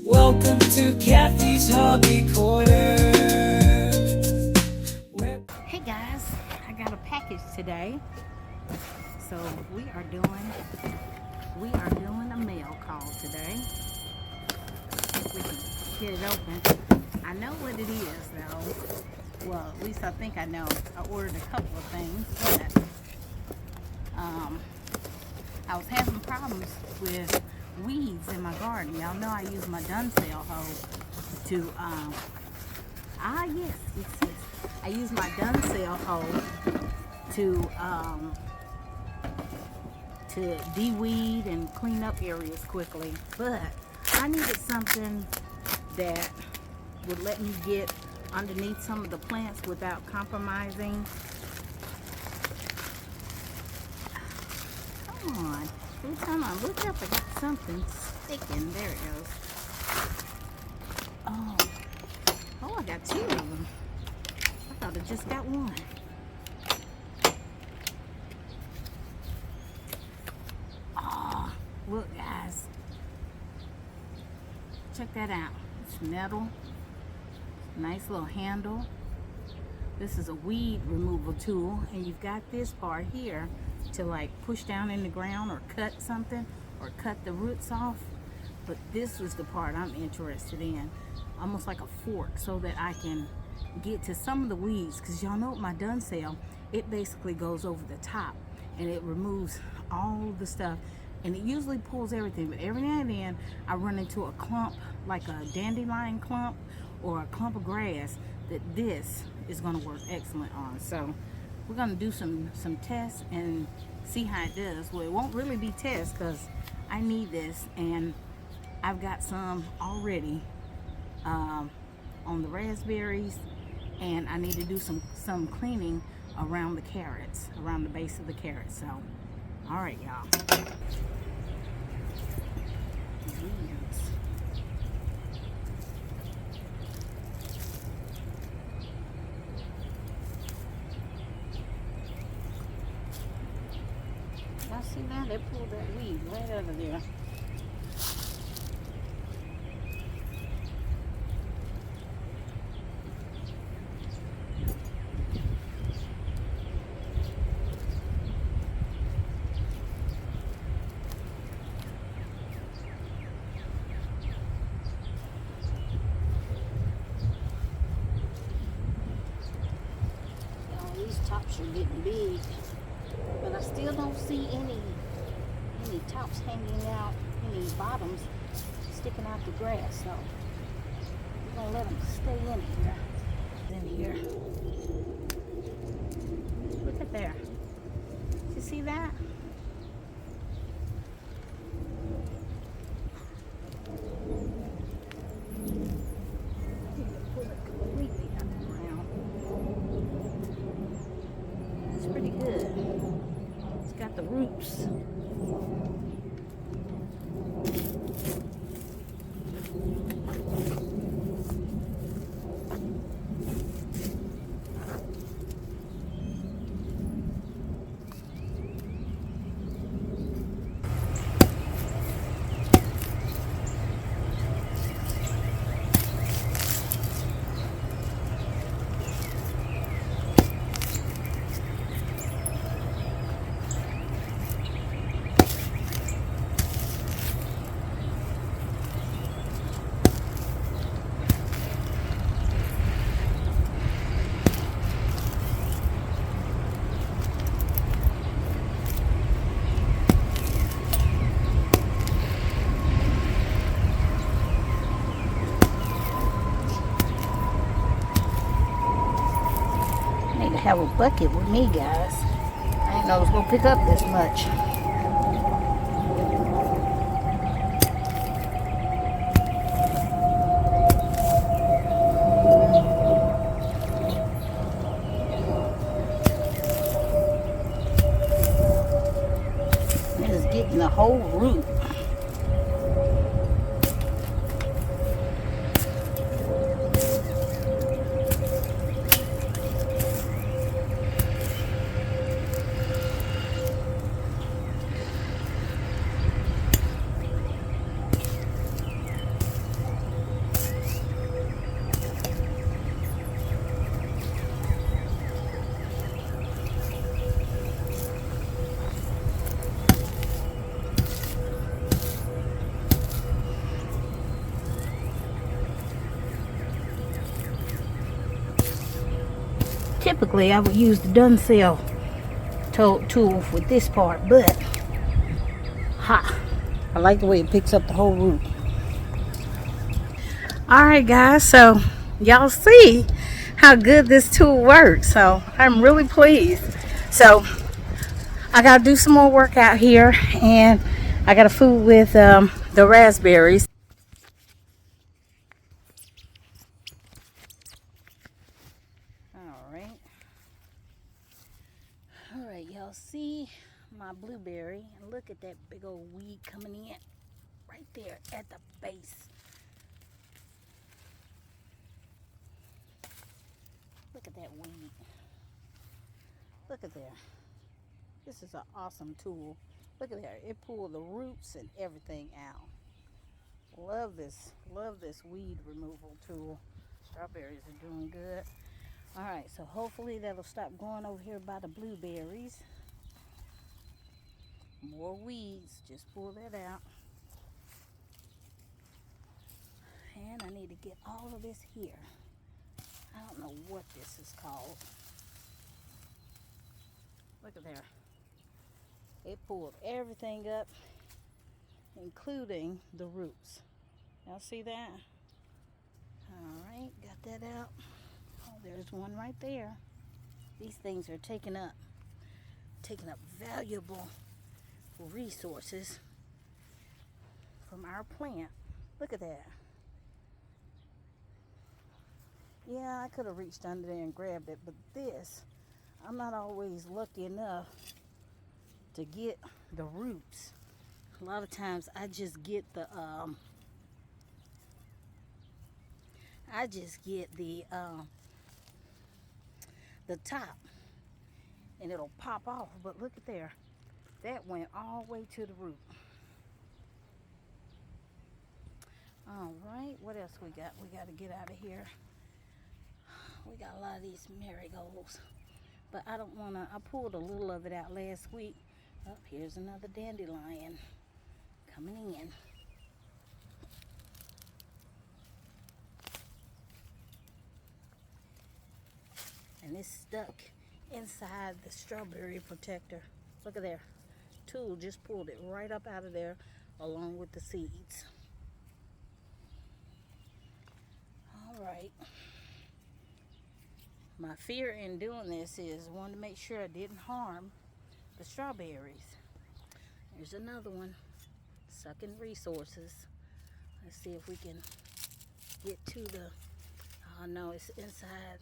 Welcome to Kathy's Hobby Corner. Hey guys, I got a package today. So we are doing a mail call today. If we can get it open. I know what it is though. Well, at least I think I know. I ordered a couple of things, but I was having problems with weeds in my garden. Y'all know I use my Dunsale hoe to yes. I use my Dunsale hoe to de-weed and clean up areas quickly. But I needed something that would let me get underneath some of the plants without compromising. Come on. Every time I look up, I got something sticking. There it goes. Oh, I got two of them. I thought I just got one. Oh, look, guys. Check that out. It's metal. Nice little handle. This is a weed removal tool, and you've got this part here to like push down in the ground or cut something or cut the roots off. But this was the part I'm interested in, almost like a fork, so that I can get to some of the weeds, because y'all know with my Dunsale, it basically goes over the top and it removes all the stuff, and it usually pulls everything. But every now and then I run into a clump, like a dandelion clump or a clump of grass, that this is going to work excellent on. So we're going to do some tests and see how it does. Well, it won't really be tests because I need this, and I've got some already on the raspberries, and I need to do some cleaning around the carrots, around the base of the carrots. So, all right, y'all. Y'all see that? They pulled that weed right out of there. These tops are getting big, but I still don't see any tops hanging out, any bottoms sticking out the grass. So we're gonna let them stay in here. Look at there. You see that? Pull it completely out of the ground. It's pretty good. It's got the roots. Need to have a bucket with me, guys. I didn't know I was gonna pick up this much. This is getting the whole root. typically I would use the dun cell tool with this part, but I like the way it picks up the whole root. Alright guys, so y'all see how good this tool works. So I'm really pleased. So I gotta do some more work out here, and I gotta fool with the raspberries. Alright, y'all see my blueberry, and look at that big old weed coming in right there at the base. Look at that weed. Look at there. This is an awesome tool. Look at there. It pulled the roots and everything out. Love this weed removal tool. Strawberries are doing good. Alright, so hopefully that'll stop going over here by the blueberries. More weeds, just pull that out. And I need to get all of this here. I don't know what this is called. Look at there. It pulled everything up, including the roots. Y'all see that? Alright, got that out. Oh, there's one right there. These things are taking up valuable resources from our plant. Look at that. Yeah, I could have reached under there and grabbed it, but this, I'm not always lucky enough to get the roots. A lot of times I just get the top, and it'll pop off. But look at there, that went all the way to the root. All right, what else we got? We got to get out of here. We got a lot of these marigolds, but I don't want to. I pulled a little of it out last week. Oh, here's another dandelion coming in. And it's stuck inside the strawberry protector. Look at there. Tool just pulled it right up out of there along with the seeds. All right. My fear in doing this is I wanted to make sure I didn't harm the strawberries. There's another one, sucking resources. Let's see if we can get to the, oh no, it's inside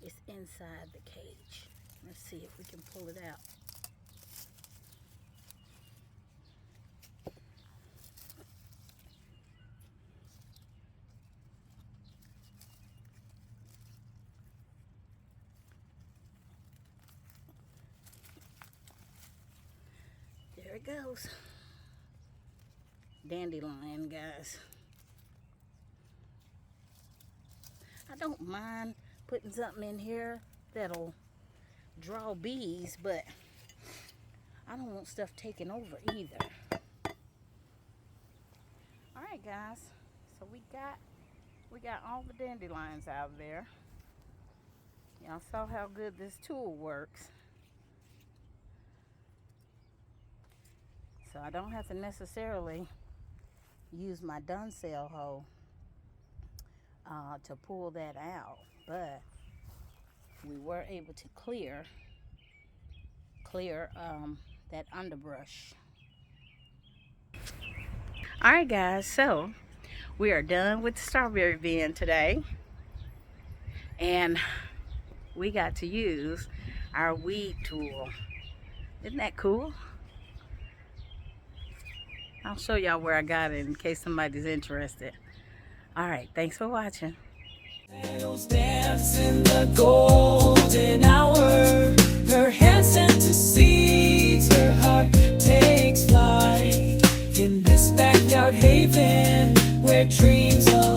the cage. Let's see if we can pull it out. There it goes. Dandelion, guys. I don't mind putting something in here that'll draw bees, but I don't want stuff taken over either. All right, guys. So we got all the dandelions out of there. Y'all saw how good this tool works. So I don't have to necessarily use my dun cell hoe to pull that out, but we were able to clear that underbrush. All right, guys, so we are done with the strawberry bin today, and we got to use our weed tool. Isn't that cool? I'll show y'all where I got it in case somebody's interested. All right, thanks for watching. Dance in the golden hour. Her hands sent to seeds. Her heart takes flight in this backyard haven where dreams are.